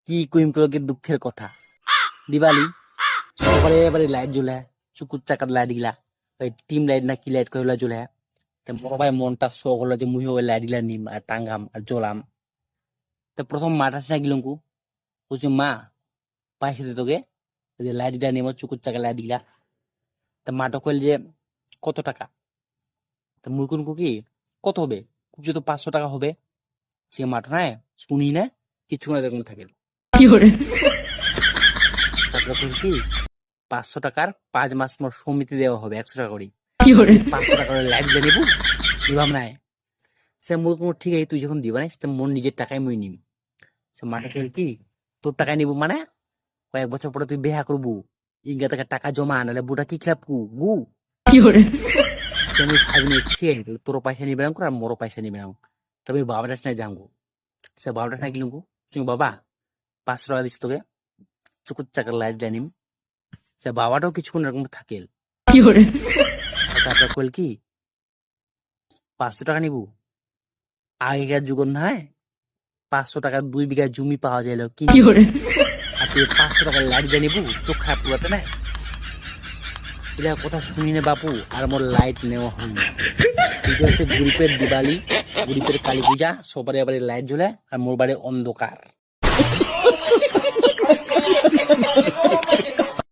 কি কইম করে দুঃখের কথা। দিবালি সবারে এবারে লাইট জ্বলে, চুকুর চাকার লাইট গিলা, ওই টিম লাইট না কি লাইট করে জ্বলে। বড় ভাই মনটা শখ হলো যে মুই ওই লাইট গিলা নিম আর টাঙ্গাম আর জ্বলাম। তো প্রথম মাটা না গিলঙ্কু বলছি মা পয়সা দে তোকে যে লাইট গিলা নিম চুকুর চাকার লাইট গিলা। তা মাটা কইল যে কত টাকা। তা মুই কোনকু কি কত হবে, খুব যত 500 টাকা হবে। সে মাটা না শুনি না কিছুক্ষণ এরকম থাকে। তারপরে কইল কি 500 টাকার 5 মাস মোর সমিতি দেওয়া হবে 100 টাকা করে। 500 টাকা করে লাইট দিয়ে নিবো দিবাম নাই। সে মুই কোনো ঠিক আছে তুই যখন দিবা না মোর নিজের টাকায় মুই নিম। সে মাটা কইল কি তোর টাকায় নিবো মানে কয়েক বছর পরে তুই বিয়া করবো, ইঙ্গা থেকে টাকা জমা নাহলে বুটা কি খেলাপু গু। সে আমি ভাবি নিচ্ছি তোরও পয়সা নিবে না আর মোরও পয়সা নিবে না, তবে বাবাটা না যাবো। সে বাবাটা না গেলুম তুমি বাবা 500 টাকা দিস তোকে চুকুর চাকার লাইট দিয়ে নিম। সে বাবাটাও কিছুক্ষণ এরকম থাকেল। তারপর কইল কি 500 টাকা নিবো, আগেকার যুগ না 500 টাকা 2 বিঘা জমি পাওয়া যাইল কি আর তুই 500 টাকার লাইট দিয়ে নিবো চোখ খারাপ পুরাতে না। এটা কথা শুনি না বাপু আর মোর লাইট নেওয়া হয়নি। এটা হচ্ছে গ্রুপের দিবালি, গ্রুপের কালী পূজা, সবার এবারে লাইট জ্বলে আর মোর বাড়ি অন্ধকার।